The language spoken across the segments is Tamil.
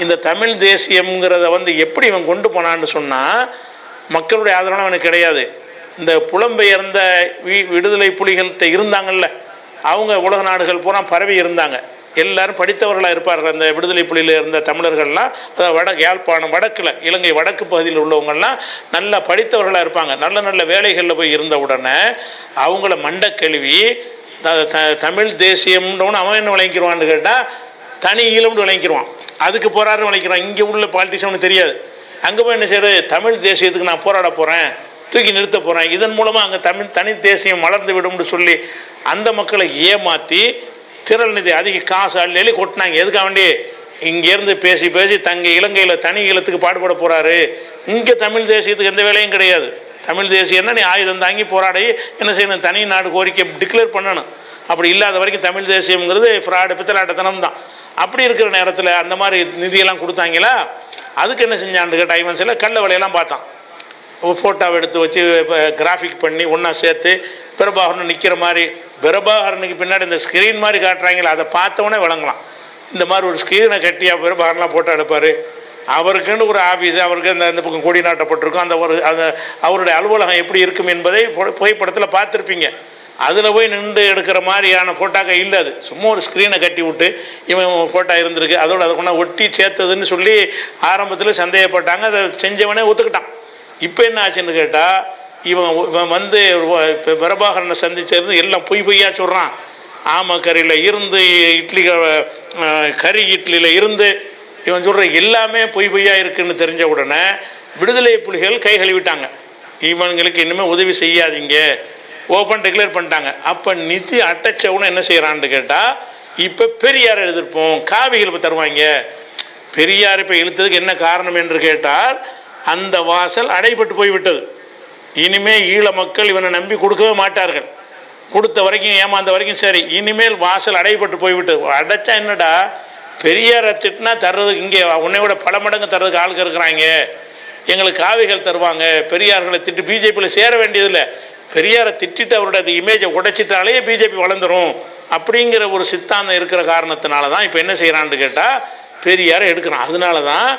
இந்த தமிழ் தேசியம்ங்கிறத எப்படி இவன் கொண்டு போனான்னு சொன்னால் மக்களுடைய ஆதரவு அவனுக்கு கிடையாது. இந்த புலம்பெயர்ந்த விடுதலை புலிகள்கிட்ட இருந்தாங்கல்ல, அவங்க உலக நாடுகள் பூரா பரவி இருந்தாங்க. எல்லாரும் படித்தவர்களாக இருப்பார்கள். அந்த விடுதலை புலியில் இருந்த தமிழர்கள்லாம், அதாவது யாழ்ப்பாணம் வடக்கில், இலங்கை வடக்கு பகுதியில் உள்ளவங்கள்லாம் நல்லா படித்தவர்களாக இருப்பாங்க. நல்ல நல்ல வேலைகளில் போய் இருந்த உடனே அவங்கள மண்டை கழுவி தமிழ் தேசியம்னு அவன் என்ன விளங்கிடுவான்னு கேட்டால் தனி ஈழம்னு விளங்கிடுவான். அதுக்கு போராடுற விளங்கிறான். இங்கே உள்ள பாலிட்டிஷியனுக்கு தெரியாது. அங்கே போய் என்ன செய்யறது, தமிழ் தேசியத்துக்கு நான் போராட போகிறேன், தூக்கி நிறுத்த போகிறேன், இதன் மூலமாக அங்கே தனி தேசியம் வளர்ந்து விடும்னு சொல்லி அந்த மக்களை ஏமாற்றி திரள் நிதி அதிக காசு அள்ளி கொட்டினாங்க. எதுக்காக வேண்டி இங்கேருந்து பேசி பேசி தங்க இலங்கையில் தனி ஈழத்துக்கு பாடுபட போகிறாரு. இங்கே தமிழ் தேசியத்துக்கு எந்த வேலையும் கிடையாது. தமிழ் தேசியம்னா நீ ஆயுதம் தாங்கி போராடி என்ன செய்யணும், தனி நாடு கோரிக்கை டிக்ளேர் பண்ணணும். அப்படி இல்லாத வரைக்கும் தமிழ் தேசியம்ங்கிறது ஃப்ராடு பித்தலாட்டத்தனம் தான். அப்படி இருக்கிற நேரத்தில் அந்த மாதிரி நிதியெல்லாம் கொடுத்தாங்களா, அதுக்கு என்ன செஞ்சான்னு கேட்டால் இவன் சில கள்ள வேலையெல்லாம் பார்த்தான். ஃபோட்டோவை எடுத்து வச்சு கிராஃபிக் பண்ணி ஒன்றா சேர்த்து பிரபாகரன் நிற்கிற மாதிரி, பிரபாகரனுக்கு பின்னாடி இந்த ஸ்க்ரீன் மாதிரி காட்டுறாங்களா, அதை பார்த்தவொடனே விளங்கலாம். இந்த மாதிரி ஒரு ஸ்க்ரீனை கட்டியா பிரபாகரன்லாம் ஃபோட்டோ எடுப்பார். அவருக்குன்னு ஒரு ஆஃபீஸு, அவருக்கு அந்த பக்கம் கொடி நாட்டப்பட்டிருக்கும். அந்த அவருடைய அலுவலகம் எப்படி இருக்கும் என்பதை புகைப்படத்தில் பார்த்துருப்பீங்க. அதில் போய் நின்று எடுக்கிற மாதிரியான ஃபோட்டோக்கள் இல்லை. அது சும்மா ஒரு ஸ்க்ரீனை கட்டி விட்டு இவன் ஃபோட்டோ இருந்திருக்கு, அதோடு அதை கொண்டா ஒட்டி சேர்த்ததுன்னு சொல்லி ஆரம்பத்தில் சந்தேகப்பட்டாங்க. அதை செஞ்சவனே ஒத்துக்கிட்டான். இப்போ என்ன ஆச்சுன்னு கேட்டால் இவன் இப்போ பிரபாகரனை சந்திச்சிருந்து எல்லாம் பொய்யா சொல்கிறான். ஆமக்கறியில் இருந்து கறி இட்லியில் இருந்து இவன் சொல்கிற எல்லாமே பொய்யா இருக்குன்னு தெரிஞ்ச உடனே விடுதலை புலிகள் கை கழுவிட்டாங்க. இவங்களுக்கு இனிமேல் உதவி செய்யாதீங்க, ஓப்பன் டிக்ளேர் பண்ணிட்டாங்க. அப்போ நிதி அட்டச்சவனும் என்ன செய்கிறான்னு கேட்டால் இப்போ பெரியார் எதிர்ப்போம், காவிகள் இப்போ தருவாங்க. பெரியார் இப்போ இழுத்ததுக்கு என்ன காரணம் என்று கேட்டால் அந்த வாசல் அடைபட்டு போய்விட்டது. இனிமேல் ஈழ மக்கள் இவனை நம்பி கொடுக்கவே மாட்டார்கள். கொடுத்த வரைக்கும் ஏமாந்த வரைக்கும் சரி, இனிமேல் வாசல் அடைபட்டு போய்விட்டது. அடைச்சா என்னடா, பெரியாரை திட்டினா தர்றதுக்கு இங்கே உன்னை விட பல மடங்கு தர்றதுக்கு ஆளுக்கு இருக்கிறாங்க, எங்களுக்கு காவிகள் தருவாங்க. பெரியார்களை திட்டு பிஜேபியில் சேர வேண்டியதில்லை, பெரியாரை திட்டிட்டு அவருடைய அந்த இமேஜை உடைச்சிட்டாலே பிஜேபி வளர்ந்துடும் அப்படிங்கிற ஒரு சித்தாந்தம் இருக்கிற காரணத்தினால தான் இப்போ என்ன செய்கிறான்னு கேட்டால் பெரியாரை எடுக்கிறான். அதனால தான்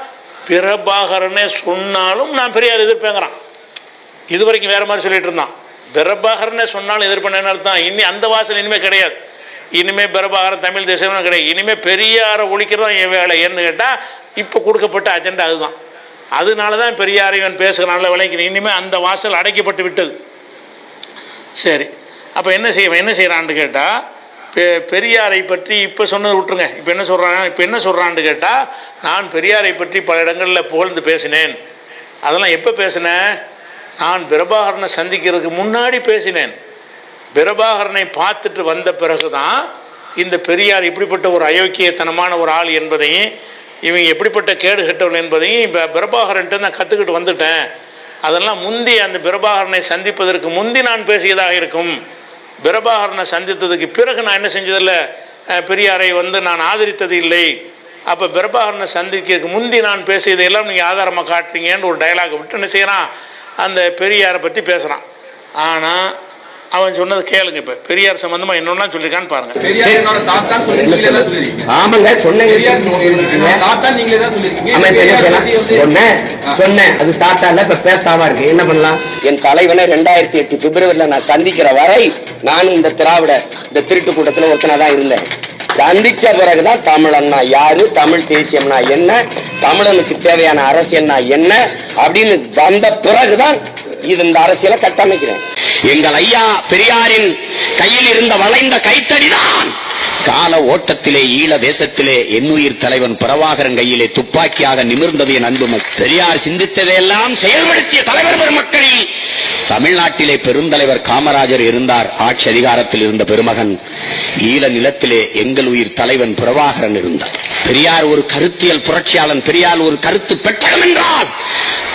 பிரபாகரனே சொன்னாலும் நான் பெரியார் எதிர்ப்பேங்கிறான். இது வரைக்கும் வேறு மாதிரி சொல்லிட்டு இருந்தான். பிரபாகரனே சொன்னாலும் எதிர்ப்பேன்னு அர்த்தம். இனி அந்த வாசல் இனிமேல் கிடையாது. இனிமேல் பிரபாகரன் தமிழ் தேசியம் கிடையாது. இனிமேல் பெரியாரை ஒழிக்கிறதான் என் வேலை. ஏன்னு கேட்டால் இப்போ கொடுக்கப்பட்ட அஜெண்டா அதுதான். அதனால தான் பெரியாரை இவன் பேசுகிறான்ல விளைக்கிறேன். இனிமேல் அந்த வாசல் அடைக்கப்பட்டு விட்டது. சரி, அப்போ என்ன செய்கிறான்னு கேட்டால் பெரியாரை பற்றி இப்போ சொன்னது விட்டுருங்க. இப்போ என்ன சொல்கிறான்னு கேட்டால் நான் பெரியாரை பற்றி பல இடங்களில் புகழ்ந்து பேசினேன். அதெல்லாம் எப்போ பேசினேன், நான் பிரபாகரனை சந்திக்கிறதுக்கு முன்னாடி பேசினேன். பிரபாகரனை பார்த்துட்டு வந்த பிறகு தான் இந்த பெரியார் இப்படிப்பட்ட ஒரு அயோக்கியத்தனமான ஒரு ஆள் என்பதையும் இவங்க எப்படிப்பட்ட கேடு கெட்டவர்கள் என்பதையும் இப்போ பிரபாகரன்ட்டு நான் கற்றுக்கிட்டு வந்துட்டேன். அதெல்லாம் முந்தி அந்த பிரபாகரனை சந்திப்பதற்கு முந்தி நான் பேசியதாக இருக்கும். பிரபாகரனை சந்தித்ததுக்கு பிறகு நான் என்ன செஞ்சதில்லை, பெரியாரை நான் ஆதரித்தது இல்லை. அப்போ பிரபாகரனை சந்திக்கிறதுக்கு முந்தி நான் பேசியதையெல்லாம் நீங்கள் ஆதாரமாக காட்டுறீங்கன்னு ஒரு டயலாக் விட்டு என்ன செய்கிறான், அந்த பெரியாரை பற்றி பேசுகிறான். ஆனால் அவன் சொன்னது கேளுங்க. இப்போ பெரியார் சம்பந்தமா என்னெல்லாம் சொல்லியிருக்கான்னு பாருங்க. என்ன பண்ணலாம், என் தலைவனை 2008 பிப்ரவரியில் நான் சந்திக்கிற வரை நானும் இந்த திராவிட இந்த திருட்டு கூட்டத்தில் ஒருத்தனாதான் இருந்தேன். சந்திச்ச பிறகுதான் தமிழன்னா யாரு, தமிழ் தேசியம்னா என்ன, தமிழனுக்கு தேவையான அரசியல்னா என்ன அப்படின்னு வந்த பிறகுதான் இது இந்த அரசியலை கட்டமைக்கிறேன். எங்கள் ஐயா பெரியாரின் கையில் இருந்த வளைந்த கைத்தடிதான் கால ஓட்டத்திலே ஈழ தேசத்திலே என்னுயிர் தலைவன் பிரபாகரன் கையிலே துப்பாக்கியாக நிமிர்ந்தது. என் அன்பு பெரியார் சிந்தித்ததையெல்லாம் செயல்படுத்திய தலைவர் பெருமக்களில் தமிழ்நாட்டிலே பெருந்தலைவர் காமராஜர் இருந்தார். ஆட்சி அதிகாரத்தில் இருந்த பெருமகன் ஈழ நிலத்திலே எங்கள் உயிர் தலைவன் பிரபாகரன் இருந்தார். பெரியார் ஒரு கருத்தியல் புரட்சியாளன், பெரியார் ஒரு கருத்து பெட்டகம் என்றால்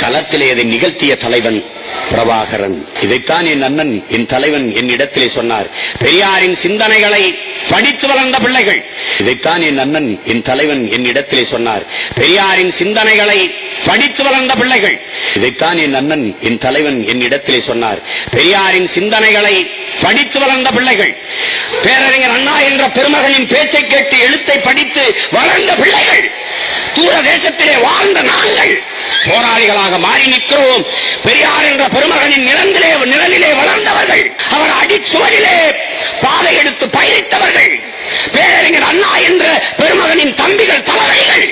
களத்திலே அதை நிகழ்த்திய தலைவன் பிரபாகரன். இதைத்தான் என் அண்ணன் என் தலைவன் என் இடத்திலே சொன்னார். பெரியாரின் சிந்தனைகளை படித்து வளர்ந்த பிள்ளைகள், இதைத்தான் என் அண்ணன் என் தலைவன் என் இடத்திலே சொன்னார். பெரியாரின் சிந்தனைகளை படித்து வளர்ந்த பிள்ளைகள், இதைத்தான் என் அண்ணன் என் தலைவன் என் இடத்திலே சொன்னார். பெரியாரின் சிந்தனைகளை படித்து வளர்ந்த பிள்ளைகள், பேரறிஞர் அண்ணா என்ற பெருமகனின் பேச்சை கேட்டு எழுத்தை படித்து வளர்ந்த பிள்ளைகள், தூர தேசத்திலே வாழ்ந்த நாங்கள் போராளிகளாக மாறி நிற்கிறோம். பெரியார் என்ற பெருமகனின் நிழலிலே வளர்ந்தவர்கள், அவர் அடிச்சுவரிலே பாதை எடுத்து பயணித்தவர்கள், பேரறிஞர் அண்ணா என்ற பெருமகனின் தம்பிகள், தலைவர்கள்.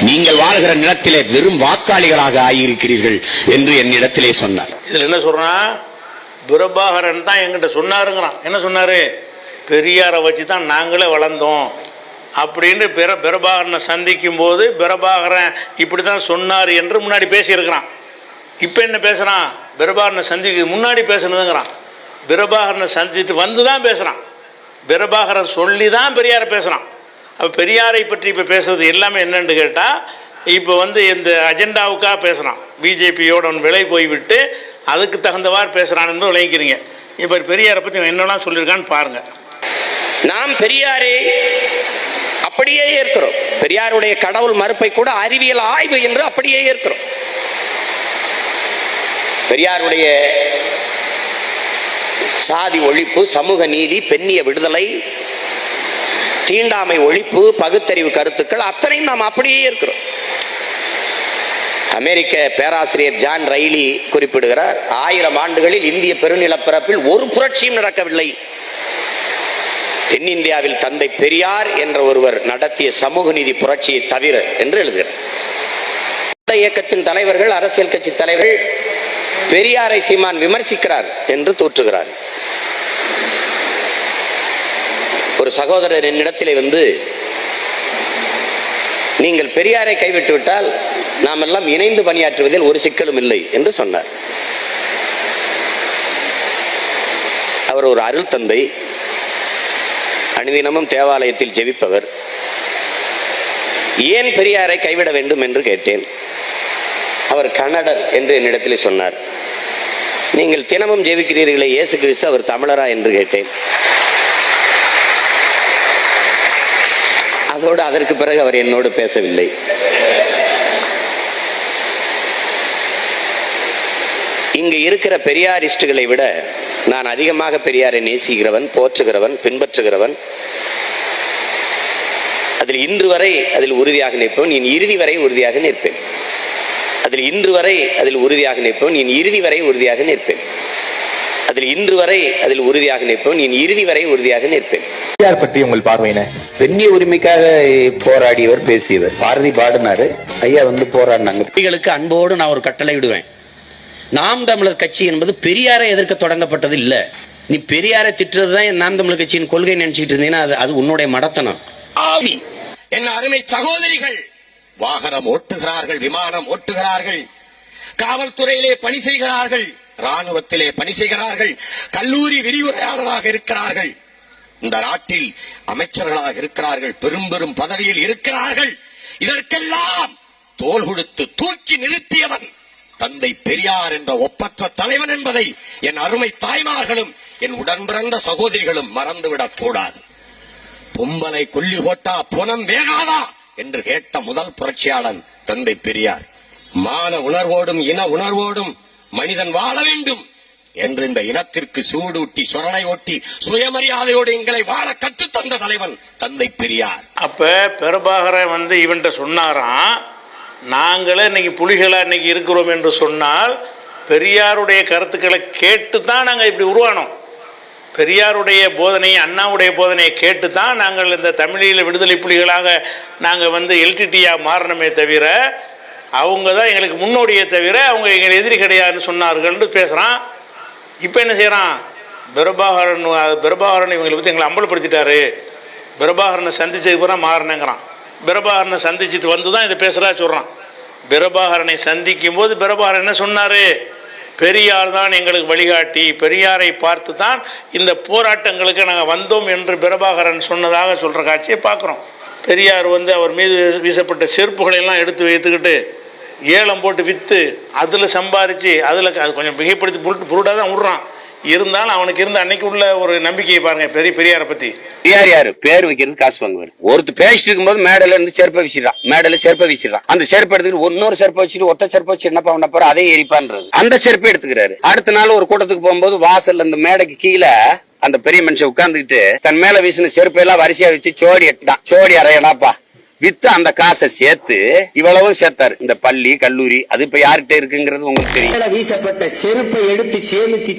நீங்கள் வாழ்கிற நிலத்திலே வெறும் வாக்காளிகளாக ஆகியிருக்கிறீர்கள் என்று என்னிடத்திலே சொன்னார். இதுல என்ன சொல்றான், பிரபாகரன் தான் என்கிட்ட சொன்னாருங்கிறான். என்ன சொன்னாரு, பெரியாரை வச்சு தான் நாங்களே வளர்ந்தோம் அப்படின்னு பிரபாகரனை சந்திக்கும் போது பிரபாகரன் இப்படி தான் சொன்னார் என்று முன்னாடி பேசியிருக்கிறான். இப்போ என்ன பேசுகிறான், பிரபாகரனை சந்திக்க முன்னாடி பேசுனதுங்கிறான். பிரபாகரனை சந்திச்சுட்டு வந்து தான் பேசுகிறான். பிரபாகரன் சொல்லி தான் பெரியாரை பேசுகிறான். அப்போ பெரியாரை பற்றி இப்போ பேசுறது எல்லாமே என்னன்னு கேட்டால், இப்போ வந்து இந்த அஜெண்டாவுக்காக பேசுகிறான். பிஜேபியோட விலை போய்விட்டு அதுக்கு தகுந்தவாறு பேசுகிறான் என்று விளங்கிக்கிறீங்க. இப்போ பெரியாரை பற்றி என்னெல்லாம் சொல்லியிருக்கான்னு பாருங்கள். நாம் பெரியாரை அப்படியே ஏற்கிறோம். பெரியாருடைய கடவுள் மறுப்பை கூட அறிவியல் ஆய்வு என்று அப்படியே ஏற்கிறோம். பெரியாருடைய சாதி ஒழிப்பு, சமூக நீதி, பெண்ணிய விடுதலை, தீண்டாமை ஒழிப்பு, பகுத்தறிவு கருத்துக்கள் அத்தனையும் நாம் அப்படியே ஏற்கிறோம். அமெரிக்க பேராசிரியர் ஜான் ரைலி குறிப்பிடுகிறார், 1000 ஆண்டுகளில் இந்திய பெருநிலப்பரப்பில் ஒரு புரட்சியும் நடக்கவில்லை. தென்னிந்தியாவில் தந்தை பெரியார் என்ற ஒருவர் நடத்திய சமூக நீதி புரட்சியை தவிர என்று எழுதுகிறார். இயக்கத்தின் தலைவர்கள், அரசியல் கட்சி தலைவர்கள் பெரியாரை சீமான் விமர்சிக்கிறார் என்று தோற்றுகிறார். ஒரு சகோதரர் என்னிடத்திலே வந்து, நீங்கள் பெரியாரை கைவிட்டு விட்டால் நாம் எல்லாம் இணைந்து பணியாற்றுவதில் ஒரு சிக்கலும் இல்லை என்று சொன்னார். அவர் ஒரு அருள் தந்தை, அனுதினமும் தேவாலயத்தில் ஜெபிப்பவர். ஏன் பெரியாரை கைவிட வேண்டும் என்று கேட்டேன். அவர் கன்னடர் என்று என்னிடத்தில் சொன்னார். நீங்கள் தினமும் ஜெபிக்கிறீர்களே, இயேசு கிறிஸ்து அவர் தமிழரா என்று கேட்டேன். அதோடு அதற்கு பிறகு அவர் என்னோடு பேசவில்லை. இங்கு இருக்கிற பெரியாரிஸ்டுகளை விட நான் அதிகமாக பெரியாரை நேசிக்கிறவன், போற்றுகிறவன், பின்பற்றுகிறவன். அதில் இன்று வரை அதில் உறுதியாக நிற்பவன், என் இறுதி வரை உறுதியாக நிற்பேன். அதில் இன்று வரை அதில் உறுதியாக நிற்பவன், என் இறுதி வரை உறுதியாக நிற்பேன். அதில் இன்று வரை அதில் உறுதியாக நிற்பவன், என் இறுதி வரை உறுதியாக நிற்பேன். பெரியார் பற்றி உங்கள் பார்வையின? பெண்ணிய உரிமைக்காக போராடியவர், பேசியவர். பாரதி பாடினாரு, ஐயா வந்து போராடினாங்க. பெண்களுக்கு அன்போடு நான் ஒரு கட்டளை விடுவேன். நாம் தமிழர் கட்சி என்பது பெரியாரை எதிர்க்க தொடங்கப்பட்டது இல்ல. நீ பெரியாரை திட்டுறதுதான் நாம் தமிழர் கட்சியின் கொள்கை நினைச்சிட்டு இருந்தீங்கன்னா அது உன்னுடைய மடத்தனம். என் அருமை சகோதரிகள் வாகனம் ஓட்டுகிறார்கள், விமானம் ஓட்டுகிறார்கள், காவல்துறையிலே பணி செய்கிறார்கள், ராணுவத்திலே பணி செய்கிறார்கள், கல்லூரி விரிவுரையாளராக இருக்கிறார்கள், இந்த நாட்டில் அமைச்சர்களாக இருக்கிறார்கள், பெரும் பெரும் பதவியில் இருக்கிறார்கள். இதற்கெல்லாம் தோள் கொடுத்து தூக்கி நிறுத்தியவன் தந்தை பெரியார் என்ற ஒப்பற்ற தலைவன் என்பதை என் அருமை தாய்மார்களும் என் உடன் பிறந்த சகோதரிகளும் மறந்துவிடக் கூடாது. பொம்பலை கொல்லி போட்டா புனம் வேகாதா என்று கேட்ட முதல் புரட்சியாளன் தந்தை பெரியார். மான உணர்வோடும் இன உணர்வோடும் மனிதன் வாழ வேண்டும் என்று இந்த இனத்திற்கு சூடூட்டி, சொரணை ஓட்டி, சுயமரியாதையோடு எங்களை வாழ கற்றுத்தந்த தலைவன் தந்தை பெரியார். அப்ப பிரபாகரன் வந்து இவன்ட்ட சொன்னாராம், நாங்களே இன்னைக்கு புலிகளா இன்னைக்கு இருக்கிறோம் என்று சொன்னால் பெரியாருடைய கருத்துக்களை கேட்டு தான் நாங்கள் இப்படி உருவானோம். பெரியாருடைய போதனையை, அண்ணாவுடைய போதனையை கேட்டு தான் நாங்கள் இந்த தமிழீழ விடுதலை புலிகளாக நாங்கள் வந்து எல்டிடியாக மாறணுமே தவிர, அவங்க தான் எங்களுக்கு முன்னோடியே தவிர அவங்க எங்கள் எதிரி கிடையாதுன்னு சொன்னார்கள்னு பேசுகிறான். இப்போ என்ன செய்கிறான், பிரபாகரன் இவங்களை பற்றி எங்களை அம்பலப்படுத்திட்டாரு, பிரபாகரனை சந்திச்சதுக்கு பிறகு மாறினேங்கிறான். பிரபாகரனை சந்திச்சுட்டு வந்து தான் இதை பேசுகிறா சொல்கிறான். பிரபாகரனை சந்திக்கும் போது பிரபாகரன் என்ன சொன்னார், பெரியார் தான் எங்களுக்கு வழிகாட்டி, பெரியாரை பார்த்து தான் இந்த போராட்டங்களுக்கு நாங்கள் வந்தோம் என்று பிரபாகரன் சொன்னதாக சொல்கிற காட்சியை பார்க்குறோம். பெரியார் வந்து அவர் மீது வீசப்பட்ட செருப்புகளை எல்லாம் எடுத்து வைத்துக்கிட்டு ஏலம் போட்டு விற்று அதில் சம்பாரித்து அதில் அது கொஞ்சம் மிகைப்படுத்தி புருடாக தான் விட்றான். இருந்தாலும் அவனுக்கு இருந்த அன்னைக்கு உள்ள ஒரு நம்பிக்கையை பாருங்க பெரியாரை பத்தி. பெரியார் யாரு, பேர் வைக்கிறது காசு வாங்குவார். ஒருத்தர் பேசிட்டு இருக்கும்போது மேடல இருந்து செருப்பை வீசிடுறான், மேடல செருப்பை வீசிடுறான். அந்த செருப்பை எடுத்துக்கிட்டு இன்னொரு செருப்பை வச்சுட்டு ஒத்த செருப்பை வச்சு என்ன பண்ண போற, அதே எரிப்பான்றது. அந்த செருப்பை எடுத்துக்கிறாரு. அடுத்த நாள் ஒரு கூட்டத்துக்கு போகும்போது வாசல் அந்த மேடைக்கு கீழே அந்த பெரிய மனுஷன் உட்கார்ந்துக்கிட்டு தன் மேல வீசின செருப்பை எல்லாம் வரிசையா வச்சு சோடி எட்டான். சோடி அறையடாப்பா வித்து அந்த காசை சேர்த்து இவ்வளவும் சேர்த்தாரு. இந்த பள்ளி கல்லூரி அது இப்ப யார்கிட்ட இருக்குங்கிறது உங்களுக்கு தெரியும். வீசப்பட்ட செருப்பை எடுத்து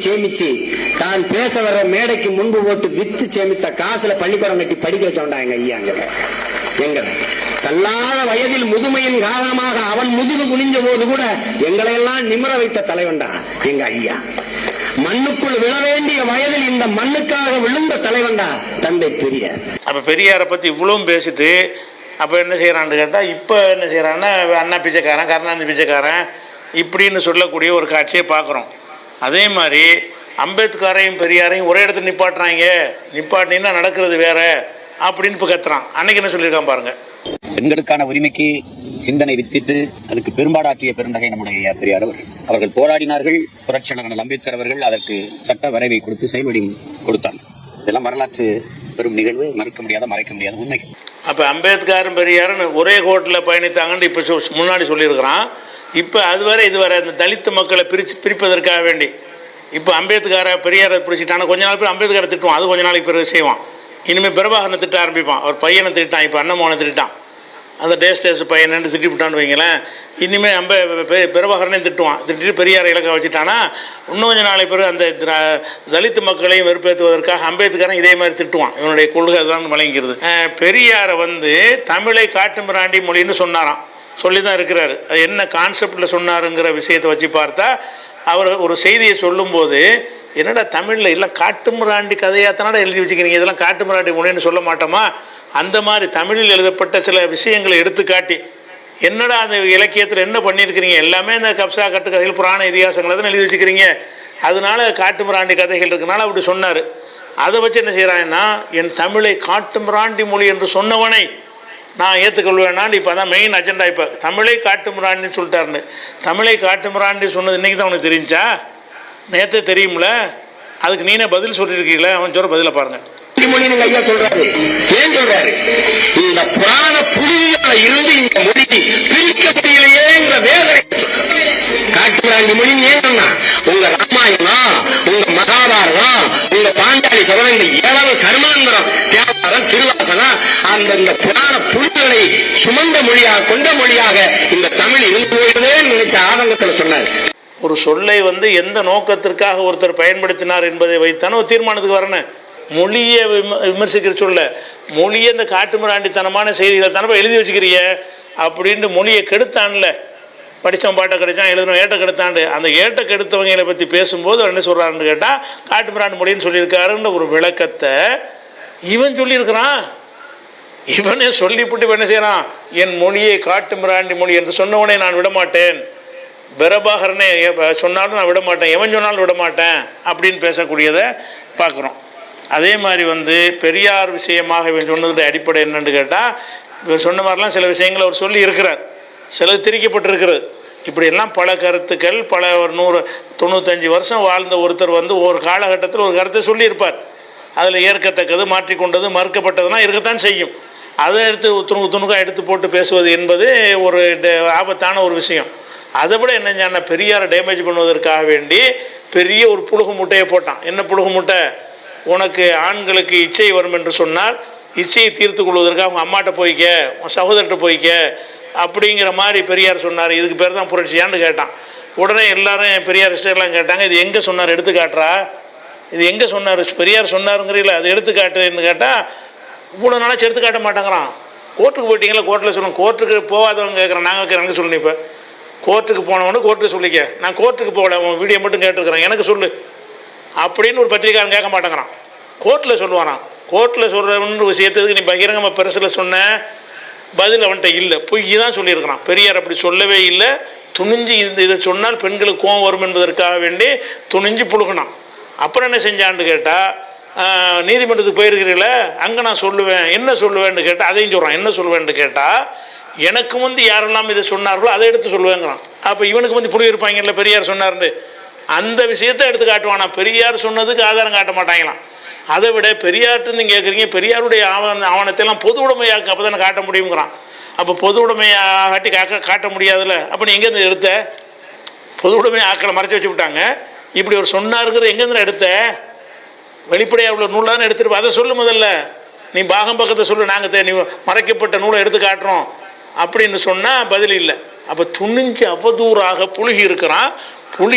சேமிச்சு தான் பேச வர்ற மேடைக்கு முன்பு போட்டு வித்து சேமித்த காசுல பள்ளிக்கூடம் கட்டி படிக்க வச்சோண்டா எங்க ஐயா. எங்க தள்ளாத வயதில் முதுமையின் காரணமாக அவன் முதுகு குனிஞ்ச போது கூட எங்களை எல்லாம் நிமிர வைத்த தலைவன்டா எங்க ஐயா. மண்ணுக்குள் விழ வேண்டிய வயதில் இந்த மண்ணுக்காக விழுந்த தலைவன்டா தந்தை பெரியார். அப்ப பெரியாரை பத்தி இவ்வளவும் பேசிட்டு அப்ப என்ன செய்யறான்னு கேட்டா, இப்ப என்ன செய்யறான்னா அண்ணா பிச்சைக்காரன், கருணாநிதி பிச்சைக்காரன் இப்படின்னு சொல்லக்கூடிய ஒரு காட்சியை பார்க்குறோம். அதே மாதிரி அம்பேத்கரையும் பெரியாரையும் ஒரே இடத்துல நிப்பாட்டுறாங்க. நிப்பாட்டினா நடக்கிறது வேற அப்படின்னு இப்போ கத்துறான். அன்னைக்கு என்ன சொல்லியிருக்கான் பாருங்க. பெண்களுக்கான உரிமைக்கு சிந்தனை வித்திட்டு அதுக்கு பெரும்பாடாற்றிய பெருந்தகை நம்முடைய பெரியார் அவர்கள் போராடினார்கள். புரட்சியாளர் அம்பேத்கர் அவர்கள் அதற்கு சட்ட வரைவை கொடுத்து செயல்வடி கொடுத்தார். இதெல்லாம் வரலாற்று பெரும் நிகழ்வு, மறுக்க முடியாத மறைக்க முடியாத உண்மை. அப்ப அம்பேத்கரும் பெரியாரும் ஒரே கோட்டில் பயணித்தாங்கன்னு இப்ப முன்னாடி சொல்லியிருக்கிறான். இப்ப அது வரை இது வரை இந்த தலித்து மக்களை பிரிப்பதற்காக வேண்டி இப்ப அம்பேத்கரை பெரியாரை பிரிச்சுட்டான கொஞ்ச நாள் பேர் அம்பேத்கரை திட்டுவான். அது கொஞ்ச நாளைக்கு பிறகு செய்வான். இனிமேல் பிரபாகரனை திட்ட ஆரம்பிப்பான். அவர் பையனை திட்டான். இப்போ அண்ணமோனை திட்டான். அந்த டேஸ்டேஸ் பையனை திட்டி விட்டான்னு வைங்களேன். இனிமேல் பிரபாகரனையும் திட்டுவான். திட்டிட்டு பெரியாரை இலக்க வச்சுட்டானா இன்னும் கொஞ்சம் நாளை பிறகு அந்த தலித்து மக்களையும் வெறுப்பேற்றுவதற்காக அம்பேத்கரன் இதே மாதிரி திட்டுவான். இவனுடைய கொள்கை தான் வழங்கிறது. பெரியாரை தமிழை காட்டுமிராண்டி மொழின்னு சொன்னாராம். சொல்லி தான் இருக்கிறாரு. அது என்ன கான்செப்டில் சொன்னாருங்கிற விஷயத்தை வச்சு பார்த்தா அவர் ஒரு செய்தியை சொல்லும்போது என்னடா தமிழில் இல்லை காட்டுமிராண்டி கதையாத்தனாடா எழுதி வச்சுக்கிறீங்க, இதெல்லாம் காட்டுமிராண்டி மொழின்னு சொல்ல மாட்டோமா, அந்த மாதிரி தமிழில் எழுதப்பட்ட சில விஷயங்களை எடுத்துக்காட்டி என்னடா அந்த இலக்கியத்தில் என்ன பண்ணியிருக்கிறீங்க, எல்லாமே இந்த கப்சா கட்டு கதைகள் புராண இதிகாசங்களை தான் எழுதி வச்சுக்கிறீங்க, அதனால காட்டுமிராண்டி கதைகள் இருக்குனால அப்படி சொன்னார். அதை வச்சு என்ன செய்கிறாங்கன்னா என் தமிழை காட்டுமிராண்டி மொழி என்று சொன்னவனை நான் ஏற்றுக்கொள்வேனான்னு இப்போ அதான் மெயின் அஜெண்டா. இப்போ தமிழை காட்டுமிராண்டின்னு சொல்லிட்டாருன்னு. தமிழை காட்டுமிராண்டி சொன்னது இன்றைக்கி தான் உனக்கு தெரிஞ்சா? நேற்று தெரியும்ல. அதுக்கு நீனே பதில் சொல்லியிருக்கீங்களே. அவன் சொல்ற பதில பாருங்க. ஐயா சொல்றாரு. ஏன் சொல்றாரு? இந்த புராண புலியால இருந்து இந்த மொழி பிரிக்க முடியலையேங்கிற வேதனை காட்டுமிராண்டி மொழி. ஏன்னா உங்க ராமாயணம், உங்க மகாபாரதம், உங்க பாஞ்சாலி சபதம், இந்த ஏழாவது கர்மாந்திரம், தேவாரம், திருவாசனம், அந்த புராண புலிகளை சுமந்த மொழியாக கொண்ட மொழியாக இந்த தமிழ் இருந்து போயிடுதே நினைச்ச ஆதங்கத்தில் சொன்னார். ஒரு சொல்லை எந்த நோக்கத்திற்காக ஒருத்தர் பயன்படுத்தினார் என்பதை வைத்தான ஒரு தீர்மானத்துக்கு வரணும். மொழியை விமர்சிக்கிற சொல்ல மொழியை இந்த காட்டுமிராண்டித்தனமான செய்திகளை தானே எழுதி வச்சுக்கிறிய அப்படின்னு மொழியை கெடுத்தான்ல. படித்தவன் பாட்டை கிடைச்சான், எழுதணும் ஏட்டை கெடுத்தாண்டு. அந்த ஏட்டை கெடுத்தவங்களை பற்றி பேசும்போது அவர் என்ன சொல்கிறாருன்னு கேட்டால் காட்டுமிராண்டி மொழின்னு சொல்லியிருக்காருன்ற ஒரு விளக்கத்தை இவன் சொல்லியிருக்கிறான். இவனே சொல்லிவிட்டு என்ன செய்யறான், என் மொழியை காட்டுமிராண்டி மொழி என்று சொன்னவனே நான் விடமாட்டேன், பிரபாகரனே சொன்னாலும் நான் விட மாட்டேன், எவன் சொன்னாலும் விட மாட்டேன் அப்படின்னு பேசக்கூடியதை பார்க்குறோம். அதே மாதிரி பெரியார் விஷயமாக இவன் சொன்னதுடைய அடிப்படை என்னன்னு கேட்டால் இவர் சொன்ன மாதிரிலாம் சில விஷயங்களை அவர் சொல்லி இருக்கிறார், சிலது திரிக்கப்பட்டிருக்கிறது. இப்படியெல்லாம் பல கருத்துக்கள் பல ஒரு 195 வருஷம் வாழ்ந்த ஒருத்தர் ஒரு காலகட்டத்தில் ஒரு கருத்தை சொல்லியிருப்பார். அதில் ஏற்கத்தக்கது, மாற்றிக்கொண்டது, மறுக்கப்பட்டதுலாம் இருக்கத்தான் செய்யும். அதை எடுத்து துணுக்காக எடுத்து போட்டு பேசுவது என்பது ஒரு ஆபத்தான ஒரு விஷயம். அதை விட என்ன பெரியாரை டேமேஜ் பண்ணுவதற்காக வேண்டி பெரிய ஒரு புழுகு முட்டையை போட்டான். என்ன புழுகு முட்டை? உனக்கு ஆண்களுக்கு இச்சை வரும் என்று சொன்னால் இச்சையை தீர்த்து கொள்வதற்காக அவங்க அம்மாட்ட போய்க்க, உன் சகோதரர்கிட்ட போய்க்க அப்படிங்கிற மாதிரி பெரியார் சொன்னார். இதுக்கு பேர் தான் புரட்சியான்னு கேட்டான். உடனே எல்லாரும் பெரியார் எல்லாம் கேட்டாங்க, இது எங்கே சொன்னார் எடுத்து காட்டுறா, இது எங்கே சொன்னார், பெரியார் சொன்னாருங்கிறீங்களா, அது எடுத்துக்காட்டுன்னு கேட்டால் இவ்வளோ நாளாச்சு எடுத்து காட்ட மாட்டேங்கிறான். கோர்ட்டுக்கு போயிட்டீங்களா, கோர்ட்டில் சொல்லணும். கோர்ட்டுக்கு போகாதவங்க கேட்குறேன், நாங்கள் வைக்கிறேன் சொல்லணும். இப்போ கோர்ட்டுக்கு போனவனு கோர்ட்டுக்கு சொல்லிக்க, நான் கோர்ட்டுக்கு போகல, உன் வீடியோ மட்டும் கேட்டுருக்கிறேன், எனக்கு சொல்லு அப்படின்னு ஒரு பத்திரிக்காரன் கேட்க மாட்டேங்கிறான். கோர்ட்டில் சொல்லுவானான். கோர்ட்டில் சொல்கிறவன்னு விஷயத்துக்கு நீ பகிரங்கமாக பெருசில் சொன்ன பதில் அவன்கிட்ட இல்லை, பொய் தான் சொல்லியிருக்கிறான். பெரியார் அப்படி சொல்லவே இல்லை. துணிஞ்சு இதை சொன்னால் பெண்களுக்கு கோவம் வரும் என்பதற்காக வேண்டி துணிஞ்சு புழுகினான். அப்புறம் என்ன செஞ்சான்னு கேட்டால் நீதிமன்றத்துக்கு போயிருக்கிறீங்கள, அங்கே நான் சொல்லுவேன், என்ன சொல்லுவேன்னு கேட்டால் அதையும் சொல்கிறான். என்ன சொல்லுவேன்னு கேட்டால் எனக்கு யாரெல்லாம் இதை சொன்னார்களோ அதை எடுத்து சொல்லுவேங்கிறான். அப்போ இவனுக்கு புரிய இருப்பாங்கல்ல பெரியார் சொன்னார்னு, அந்த விஷயத்தை எடுத்து காட்டுவானா. பெரியார் சொன்னதுக்கு ஆதாரம் காட்ட மாட்டாங்களாம். அதை விட பெரியார்ட்டு கேட்குறீங்க, பெரியாருடைய ஆவணத்தையெல்லாம் பொது உடைமையாக்கு அப்போ தானே காட்ட முடியுங்கிறான். அப்போ பொது உடைமையாகட்டி காட்ட முடியாதுல்ல. அப்போ நீ எங்கேருந்து எடுத்த? பொது உடைமை ஆக்களை மறைச்சி வச்சு விட்டாங்க. இப்படி ஒரு சொன்னாருங்கிறது எங்கேருந்து எடுத்த? வெளிப்படையாக உள்ள நூல் தானே எடுத்துருப்பா. அதை சொல்லு முதல்ல. நீ பாகம் பக்கத்தை சொல்லு, நாங்கள் நீ மறைக்கப்பட்ட நூலை எடுத்து காட்டுறோம் அப்படின்னு சொன்னால் பதில் இல்லை. அப்போ துணிஞ்சு அவதூறாக புழுகி இருக்கிறான். புலி